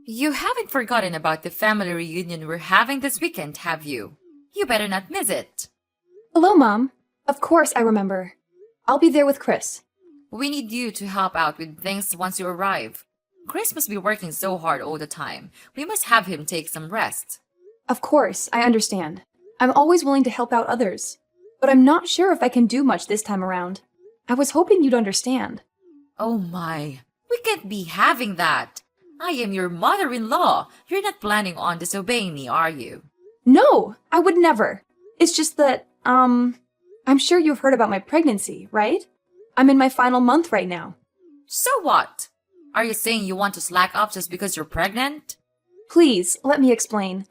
You haven't forgotten about the family reunion we're having this weekend, have you? You better not miss it. Hello, Mom. Of course I remember. I'll be there with Chris. We need you to help out with things once you arrive. Chris must be working so hard all the time. We must have him take some rest. Of course, I understand. I'm always willing to help out others. But I'm not sure if I can do much this time around. I was hoping you'd understand. Oh my, we can't be having that. I am your mother-in-law. You're not planning on disobeying me, are you? No, I would never. It's just that, I'm sure you've heard about my pregnancy, right? I'm in my final month right now. So what? Are you saying you want to slack off just because you're pregnant? Please, let me explain.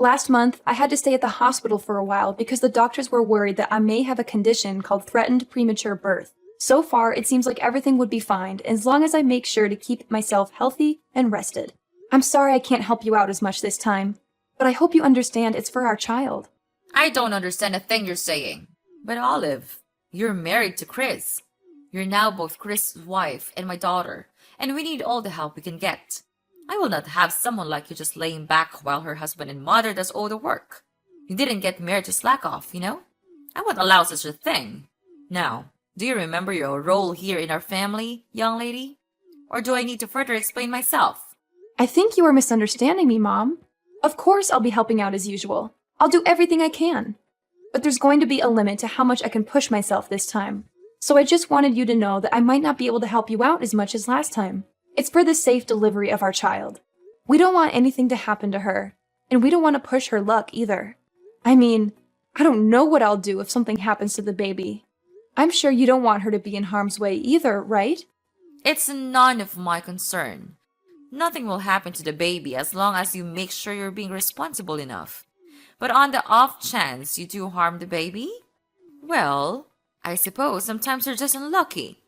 Last month, I had to stay at the hospital for a while because the doctors were worried that I may have a condition called threatened premature birth. So far, it seems like everything would be fine as long as I make sure to keep myself healthy and rested. I'm sorry I can't help you out as much this time, but I hope you understand it's for our child. I don't understand a thing you're saying. But Olive, you're married to Chris. You're now both Chris's wife and my daughter, and we need all the help we can get. I will not have someone like you just laying back while her husband and mother does all the work. You didn't get married to slack off, you know? I won't allow such a thing. Now, do you remember your role here in our family, young lady? Or do I need to further explain myself? I think you are misunderstanding me, Mom. Of course I'll be helping out as usual. I'll do everything I can. But there's going to be a limit to how much I can push myself this time. So I just wanted you to know that I might not be able to help you out as much as last time. It's for the safe delivery of our child. We don't want anything to happen to her, and we don't want to push her luck either. I mean, I don't know what I'll do if something happens to the baby. I'm sure you don't want her to be in harm's way either, right? It's none of my concern. Nothing will happen to the baby as long as you make sure you're being responsible enough. But on the off chance you do harm the baby, well, I suppose sometimes you're just unlucky.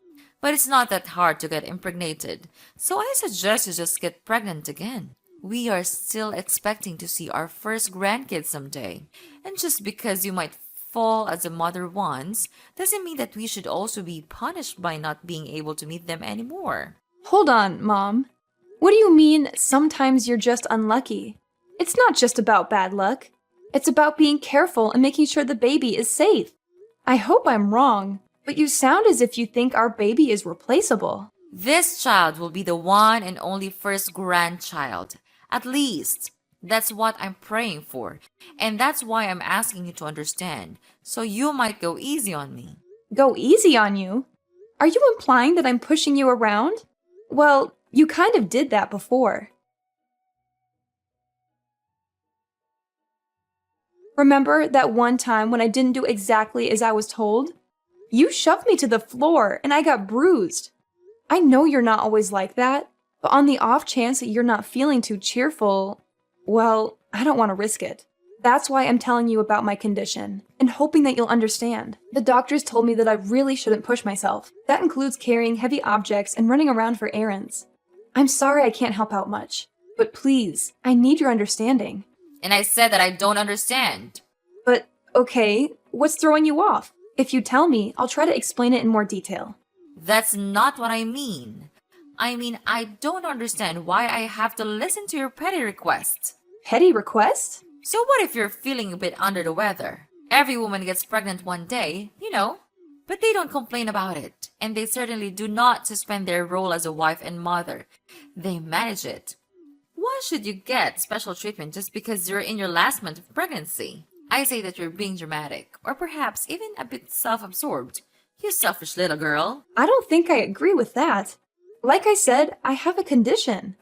But it's not that hard to get impregnated, so I suggest you just get pregnant again. We are still expecting to see our first grandkids someday, and just because you might fall as a mother once doesn't mean that we should also be punished by not being able to meet them anymore. Hold on, Mom. What do you mean, sometimes you're just unlucky? It's not just about bad luck. It's about being careful and making sure the baby is safe. I hope I'm wrong, but you sound as if you think our baby is replaceable. This child will be the one and only first grandchild. At least, that's what I'm praying for. And that's why I'm asking you to understand, so you might go easy on me. Go easy on you? Are you implying that I'm pushing you around? Well, you kind of did that before. Remember that one time when I didn't do exactly as I was told? You shoved me to the floor and I got bruised. I know you're not always like that, but on the off chance that you're not feeling too cheerful, well, I don't want to risk it. That's why I'm telling you about my condition and hoping that you'll understand. The doctors told me that I really shouldn't push myself. That includes carrying heavy objects and running around for errands. I'm sorry I can't help out much, but please, I need your understanding. And I said that I don't understand. But, okay, what's throwing you off? If you tell me, I'll try to explain it in more detail. That's not what I mean. I mean, I don't understand why I have to listen to your petty requests. Petty request? So what if you're feeling a bit under the weather? Every woman gets pregnant one day, you know, but they don't complain about it. And they certainly do not suspend their role as a wife and mother. They manage it. Why should you get special treatment just because you're in your last month of pregnancy? I say that you're being dramatic, or perhaps even a bit self-absorbed. You selfish little girl. I don't think I agree with that. Like I said, I have a condition.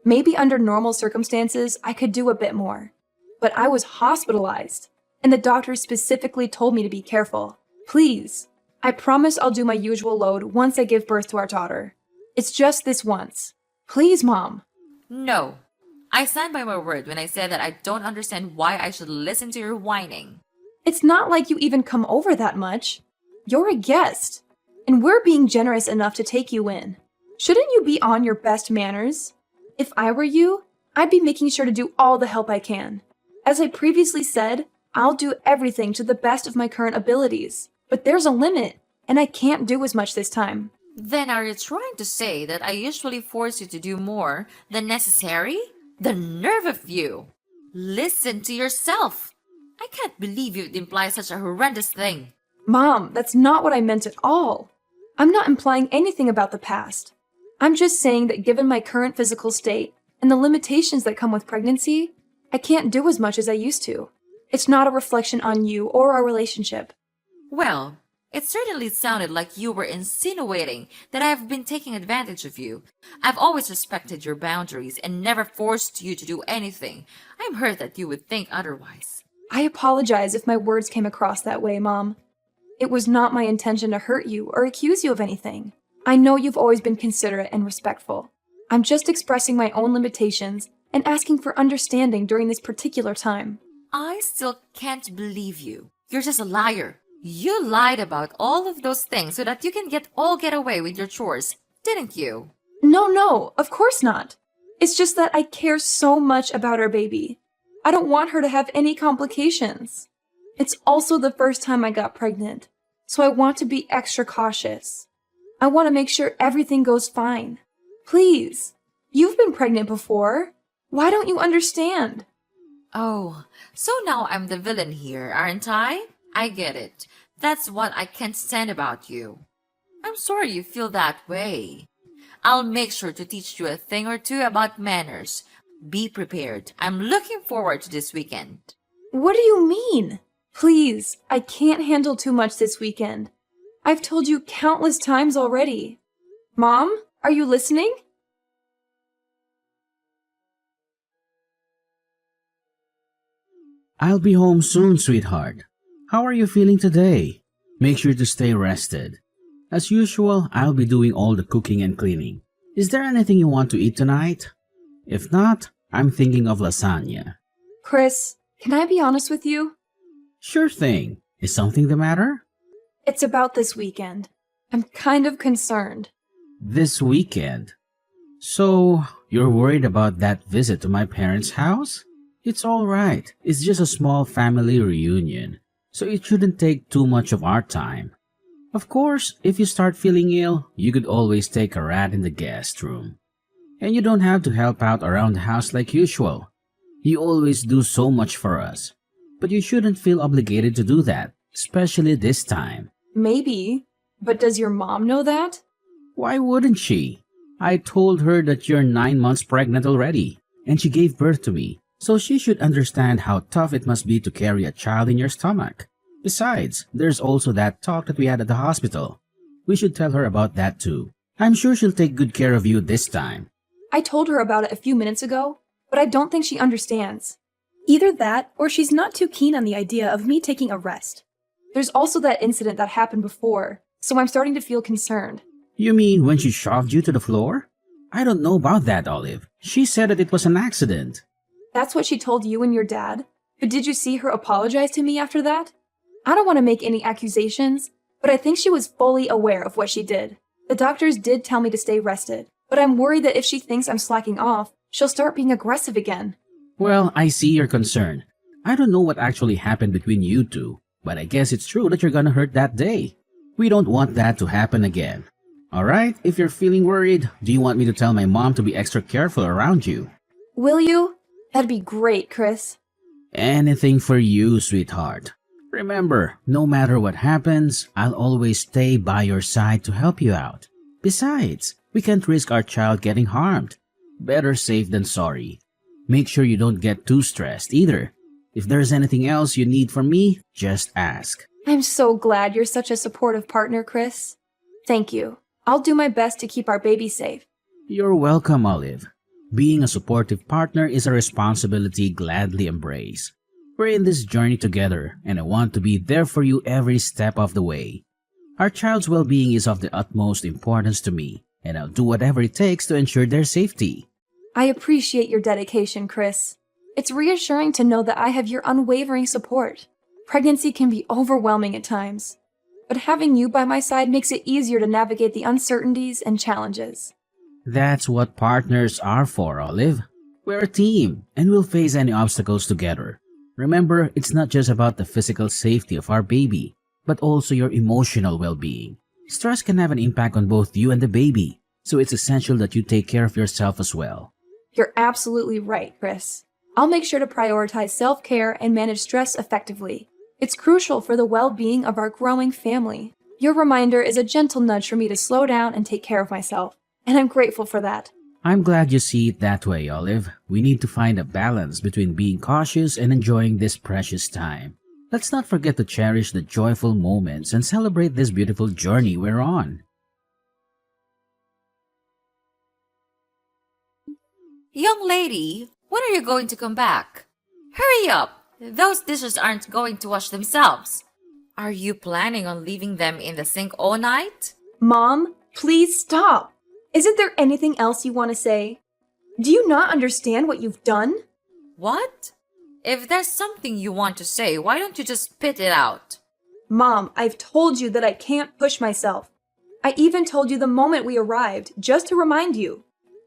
Maybe under normal circumstances, I could do a bit more. But I was hospitalized, and the doctor specifically told me to be careful. Please, I promise I'll do my usual load once I give birth to our daughter. It's just this once. Please, Mom. No. I stand by my word when I said that I don't understand why I should listen to your whining. It's not like you even come over that much. You're a guest, and we're being generous enough to take you in. Shouldn't you be on your best manners? If I were you, I'd be making sure to do all the help I can. As I previously said, I'll do everything to the best of my current abilities. But there's a limit, and I can't do as much this time. Then are you trying to say that I usually force you to do more than necessary? The nerve of you! Listen to yourself! I can't believe you'd imply such a horrendous thing. Mom, that's not what I meant at all. I'm not implying anything about the past. I'm just saying that given my current physical state and the limitations that come with pregnancy, I can't do as much as I used to. It's not a reflection on you or our relationship. Well, it certainly sounded like you were insinuating that I've been taking advantage of you. I've always respected your boundaries and never forced you to do anything. I'm hurt that you would think otherwise. I apologize if my words came across that way, Mom. It was not my intention to hurt you or accuse you of anything. I know you've always been considerate and respectful. I'm just expressing my own limitations and asking for understanding during this particular time. I still can't believe you. You're just a liar. You lied about all of those things so that you can get away with your chores, didn't you? No, of course not. It's just that I care so much about our baby. I don't want her to have any complications. It's also the first time I got pregnant, so I want to be extra cautious. I want to make sure everything goes fine. Please, you've been pregnant before. Why don't you understand? Oh, so now I'm the villain here, aren't I? I get it. That's what I can't stand about you. I'm sorry you feel that way. I'll make sure to teach you a thing or two about manners. Be prepared. I'm looking forward to this weekend. What do you mean? Please, I can't handle too much this weekend. I've told you countless times already. Mom, are you listening? I'll be home soon, sweetheart. How are you feeling today? Make sure to stay rested. As usual, I'll be doing all the cooking and cleaning. Is there anything you want to eat tonight? If not, I'm thinking of lasagna. Chris, can I be honest with you? Sure thing. Is something the matter? It's about this weekend. I'm kind of concerned. This weekend? So, you're worried about that visit to my parents' house? It's all right. It's just a small family reunion, so it shouldn't take too much of our time. Of course, if you start feeling ill, you could always take a rat in the guest room. And you don't have to help out around the house like usual. You always do so much for us. But you shouldn't feel obligated to do that, especially this time. Maybe, but does your mom know that? Why wouldn't she? I told her that you're 9 months pregnant already, and she gave birth to me, so she should understand how tough it must be to carry a child in your stomach. Besides, there's also that talk that we had at the hospital. We should tell her about that too. I'm sure she'll take good care of you this time. I told her about it a few minutes ago, but I don't think she understands. Either that, or she's not too keen on the idea of me taking a rest. There's also that incident that happened before, so I'm starting to feel concerned. You mean when she shoved you to the floor? I don't know about that, Olive. She said that it was an accident. That's what she told you and your dad? But did you see her apologize to me after that? I don't want to make any accusations, but I think she was fully aware of what she did. The doctors did tell me to stay rested, but I'm worried that if she thinks I'm slacking off, she'll start being aggressive again. Well, I see your concern. I don't know what actually happened between you two, but I guess it's true that you're gonna hurt that day. We don't want that to happen again. Alright, if you're feeling worried, do you want me to tell my mom to be extra careful around you? Will you? That'd be great, Chris. Anything for you, sweetheart. Remember, no matter what happens, I'll always stay by your side to help you out. Besides, we can't risk our child getting harmed. Better safe than sorry. Make sure you don't get too stressed either. If there's anything else you need from me, just ask. I'm so glad you're such a supportive partner, Chris. Thank you. I'll do my best to keep our baby safe. You're welcome, Olive. Being a supportive partner is a responsibility gladly embrace. We're in this journey together, and I want to be there for you every step of the way. Our child's well-being is of the utmost importance to me, and I'll do whatever it takes to ensure their safety. I appreciate your dedication, Chris. It's reassuring to know that I have your unwavering support. Pregnancy can be overwhelming at times, but having you by my side makes it easier to navigate the uncertainties and challenges. That's what partners are for, Olive. We're a team, and we'll face any obstacles together. Remember, it's not just about the physical safety of our baby, but also your emotional well-being. Stress can have an impact on both you and the baby, so it's essential that you take care of yourself as well. You're absolutely right, Chris. I'll make sure to prioritize self-care and manage stress effectively. It's crucial for the well-being of our growing family. Your reminder is a gentle nudge for me to slow down and take care of myself, and I'm grateful for that. I'm glad you see it that way, Olive. We need to find a balance between being cautious and enjoying this precious time. Let's not forget to cherish the joyful moments and celebrate this beautiful journey we're on. Young lady, when are you going to come back? Hurry up! Those dishes aren't going to wash themselves. Are you planning on leaving them in the sink all night? Mom, please stop. Isn't there anything else you want to say? Do you not understand what you've done? What? If there's something you want to say, why don't you just spit it out? Mom, I've told you that I can't push myself. I even told you the moment we arrived, just to remind you.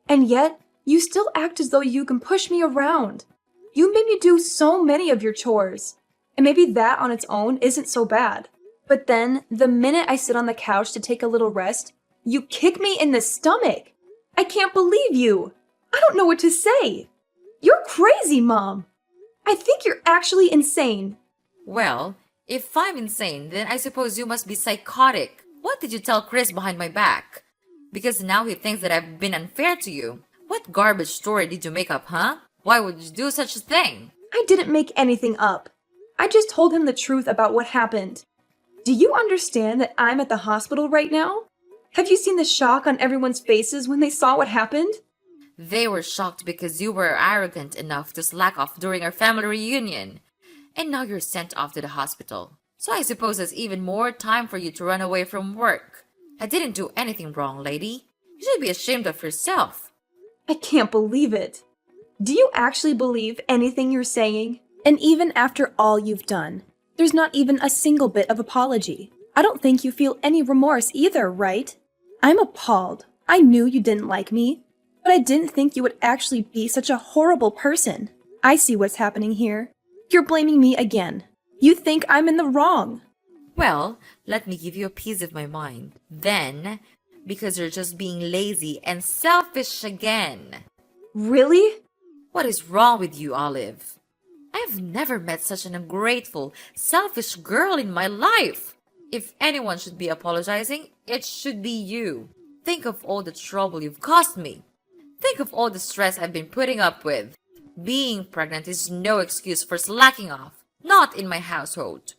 And yet, you still act as though you can push me around. You made me do so many of your chores. And maybe that on its own isn't so bad. But then, the minute I sit on the couch to take a little rest, you kick me in the stomach. I can't believe you. I don't know what to say. You're crazy, Mom. I think you're actually insane. Well, if I'm insane, then I suppose you must be psychotic. What did you tell Chris behind my back? Because now he thinks that I've been unfair to you. What garbage story did you make up, huh? Why would you do such a thing? I didn't make anything up. I just told him the truth about what happened. Do you understand that I'm at the hospital right now? Have you seen the shock on everyone's faces when they saw what happened? They were shocked because you were arrogant enough to slack off during our family reunion. And now you're sent off to the hospital. So I suppose there's even more time for you to run away from work. I didn't do anything wrong, lady. You should be ashamed of yourself. I can't believe it. Do you actually believe anything you're saying? And even after all you've done, there's not even a single bit of apology. I don't think you feel any remorse either, right? I'm appalled. I knew you didn't like me, but I didn't think you would actually be such a horrible person. I see what's happening here. You're blaming me again. You think I'm in the wrong. Well, let me give you a piece of my mind. Then, because you're just being lazy and selfish again. Really? What is wrong with you, Olive? I've never met such an ungrateful, selfish girl in my life. If anyone should be apologizing, it should be you. Think of all the trouble you've caused me. Think of all the stress I've been putting up with. Being pregnant is no excuse for slacking off. Not in my household.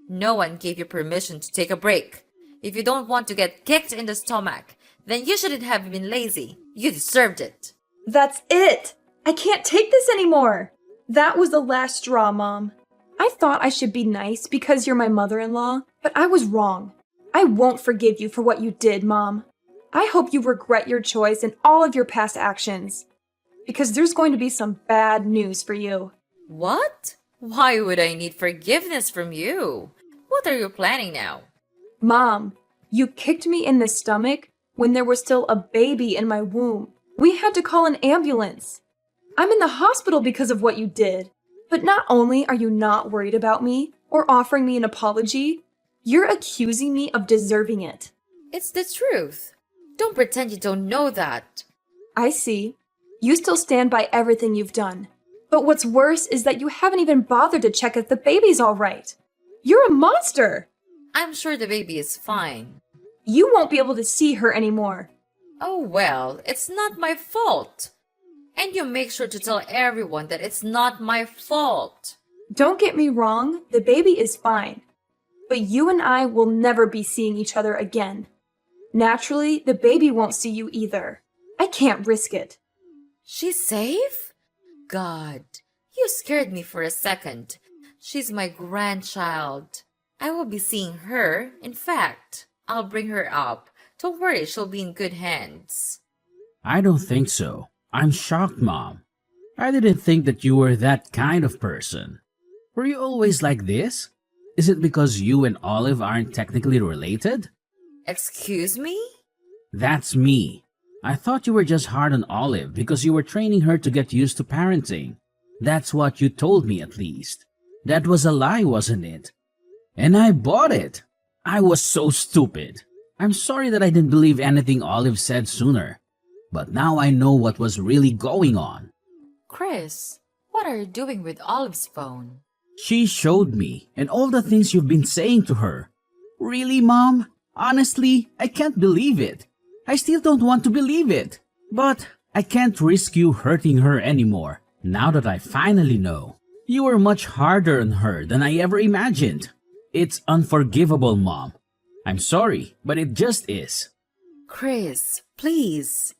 No one gave you permission to take a break. If you don't want to get kicked in the stomach, then you shouldn't have been lazy. You deserved it. That's it. I can't take this anymore. That was the last straw, Mom. I thought I should be nice because you're my mother-in-law, but I was wrong. I won't forgive you for what you did, Mom. I hope you regret your choice and all of your past actions, because there's going to be some bad news for you. What? Why would I need forgiveness from you? What are you planning now? Mom, you kicked me in the stomach when there was still a baby in my womb. We had to call an ambulance. I'm in the hospital because of what you did. But not only are you not worried about me or offering me an apology, you're accusing me of deserving it. It's the truth. Don't pretend you don't know that. I see. You still stand by everything you've done. But what's worse is that you haven't even bothered to check if the baby's all right. You're a monster. I'm sure the baby is fine. You won't be able to see her anymore. Oh well, it's not my fault. And you make sure to tell everyone that it's not my fault. Don't get me wrong, the baby is fine. But you and I will never be seeing each other again. Naturally, the baby won't see you either. I can't risk it. She's safe? God, you scared me for a second. She's my grandchild. I will be seeing her. In fact, I'll bring her up. Don't worry, she'll be in good hands. I don't think so. I'm shocked, Mom. I didn't think that you were that kind of person. Were you always like this? Is it because you and Olive aren't technically related? Excuse me? That's me. I thought you were just hard on Olive because you were training her to get used to parenting. That's what you told me at least. That was a lie, wasn't it? And I bought it. I was so stupid. I'm sorry that I didn't believe anything Olive said sooner. But now I know what was really going on. Chris, what are you doing with Olive's phone? She showed me, and all the things you've been saying to her. Really, Mom? Honestly, I can't believe it. I still don't want to believe it. But I can't risk you hurting her anymore, now that I finally know. You were much harder on her than I ever imagined. It's unforgivable, Mom. I'm sorry, but it just is. Chris, please.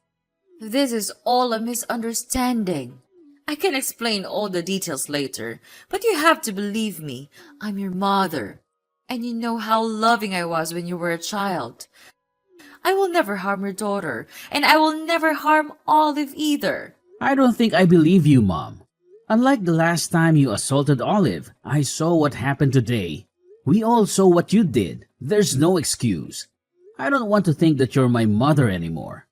This is all a misunderstanding. I can explain all the details later, but you have to believe me. I'm your mother. And you know how loving I was when you were a child. I will never harm your daughter, and I will never harm Olive either. I don't think I believe you, Mom. Unlike the last time you assaulted Olive, I saw what happened today. We all saw what you did. There's no excuse. I don't want to think that you're my mother anymore.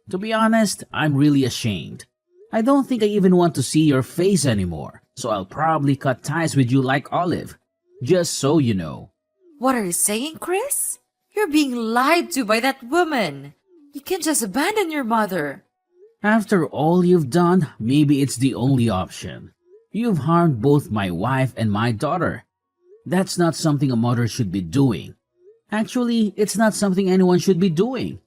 To be honest, I'm really ashamed. I don't think I even want to see your face anymore, so I'll probably cut ties with you like Olive. Just so you know. What are you saying, Chris? You're being lied to by that woman. You can't just abandon your mother. After all you've done, maybe it's the only option. You've harmed both my wife and my daughter. That's not something a mother should be doing. Actually, it's not something anyone should be doing.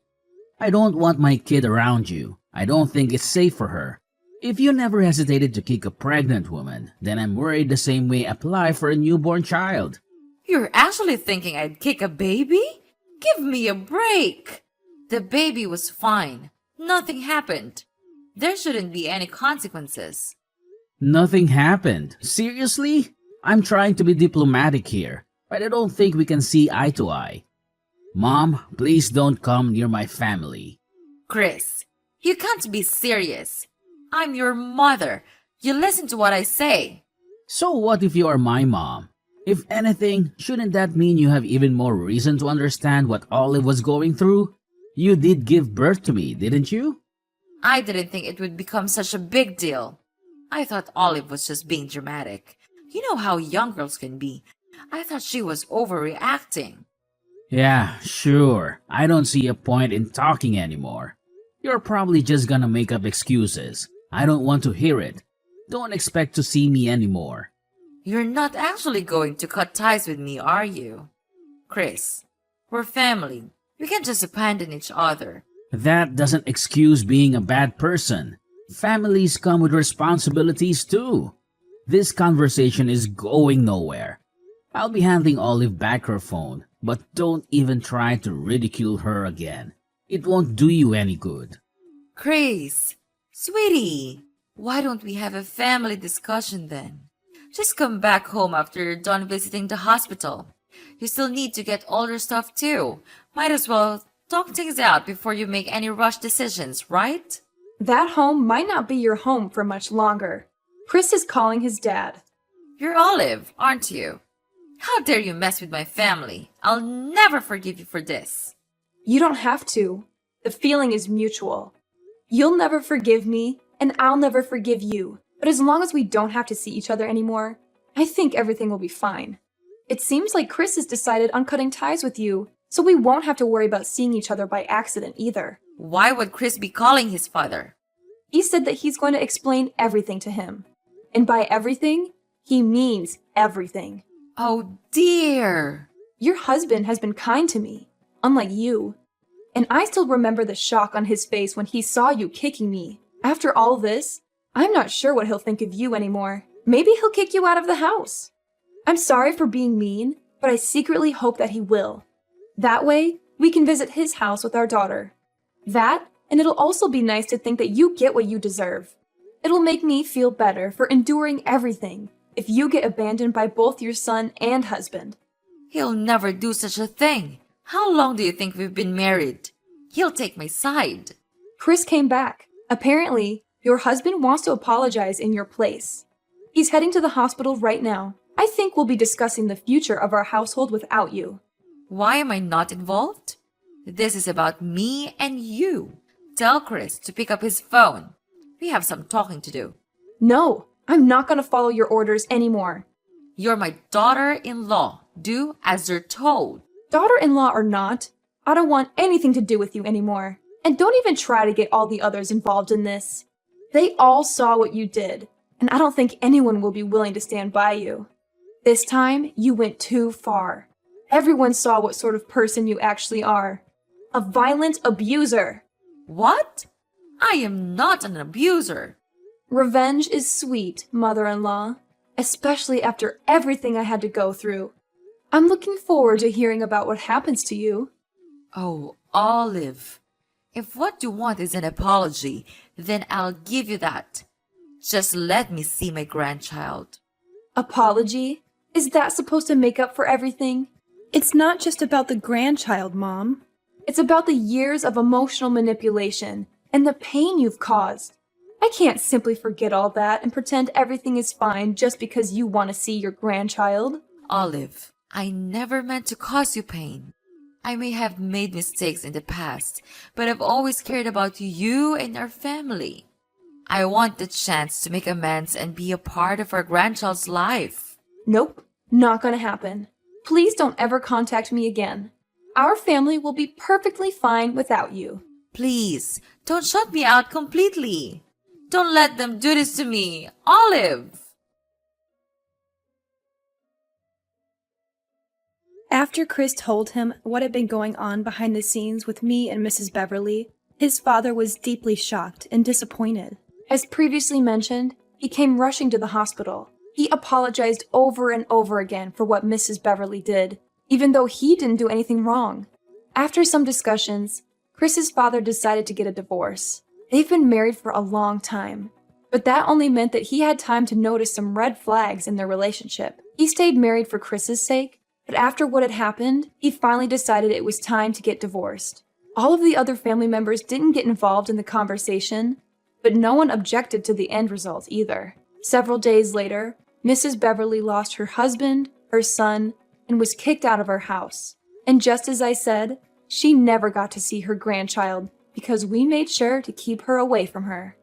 I don't want my kid around you. I don't think it's safe for her. If you never hesitated to kick a pregnant woman, then I'm worried the same way apply for a newborn child. You're actually thinking I'd kick a baby? Give me a break. The baby was fine. Nothing happened. There shouldn't be any consequences. Nothing happened. Seriously? I'm trying to be diplomatic here, but I don't think we can see eye to eye. Mom, please don't come near my family. Chris, you can't be serious. I'm your mother. You listen to what I say. So what if you are my mom? If anything, shouldn't that mean you have even more reason to understand what Olive was going through? You did give birth to me, didn't you? I didn't think it would become such a big deal. I thought Olive was just being dramatic. You know how young girls can be. I thought she was overreacting. Yeah, sure. I don't see a point in talking anymore. You're probably just gonna make up excuses. I don't want to hear it. Don't expect to see me anymore. You're not actually going to cut ties with me, are you? Chris, we're family. We can't just abandon each other. That doesn't excuse being a bad person. Families come with responsibilities too. This conversation is going nowhere. I'll be handing Olive back her phone, but don't even try to ridicule her again. It won't do you any good. Chris, sweetie, why don't we have a family discussion then? Just come back home after you're done visiting the hospital. You still need to get all your stuff too. Might as well talk things out before you make any rush decisions, right? That home might not be your home for much longer. Chris is calling his dad. You're Olive, aren't you? How dare you mess with my family? I'll never forgive you for this. You don't have to. The feeling is mutual. You'll never forgive me, and I'll never forgive you. But as long as we don't have to see each other anymore, I think everything will be fine. It seems like Chris has decided on cutting ties with you, so we won't have to worry about seeing each other by accident either. Why would Chris be calling his father? He said that he's going to explain everything to him. And by everything, he means everything. Oh dear. Your husband has been kind to me, unlike you. And I still remember the shock on his face when he saw you kicking me. After all this, I'm not sure what he'll think of you anymore. Maybe he'll kick you out of the house. I'm sorry for being mean, but I secretly hope that he will. That way, we can visit his house with our daughter. That, and it'll also be nice to think that you get what you deserve. It'll make me feel better for enduring everything if you get abandoned by both your son and husband. He'll never do such a thing. How long do you think we've been married? He'll take my side. Chris came back. Apparently, your husband wants to apologize in your place. He's heading to the hospital right now. I think we'll be discussing the future of our household without you. Why am I not involved? This is about me and you. Tell Chris to pick up his phone. We have some talking to do. No, I'm not going to follow your orders anymore. You're my daughter-in-law. Do as you're told. Daughter-in-law or not, I don't want anything to do with you anymore. And don't even try to get all the others involved in this. They all saw what you did, and I don't think anyone will be willing to stand by you. This time, you went too far. Everyone saw what sort of person you actually are. A violent abuser. What? I am not an abuser. Revenge is sweet, mother-in-law, especially after everything I had to go through. I'm looking forward to hearing about what happens to you. Oh, Olive. If what you want is an apology, then I'll give you that. Just let me see my grandchild. Apology? Is that supposed to make up for everything? It's not just about the grandchild, Mom. It's about the years of emotional manipulation and the pain you've caused. I can't simply forget all that and pretend everything is fine just because you want to see your grandchild. Olive, I never meant to cause you pain. I may have made mistakes in the past, but I've always cared about you and our family. I want the chance to make amends and be a part of our grandchild's life. Nope, not gonna happen. Please don't ever contact me again. Our family will be perfectly fine without you. Please, don't shut me out completely. Don't let them do this to me, Olive. After Chris told him what had been going on behind the scenes with me and Mrs. Beverly, his father was deeply shocked and disappointed. As previously mentioned, he came rushing to the hospital. He apologized over and over again for what Mrs. Beverly did, even though he didn't do anything wrong. After some discussions, Chris's father decided to get a divorce. They've been married for a long time, but that only meant that he had time to notice some red flags in their relationship. He stayed married for Chris's sake, but after what had happened, he finally decided it was time to get divorced. All of the other family members didn't get involved in the conversation, but no one objected to the end result either. Several days later, Mrs. Beverly lost her husband, her son, and was kicked out of her house. And just as I said, she never got to see her grandchild because we made sure to keep her away from her.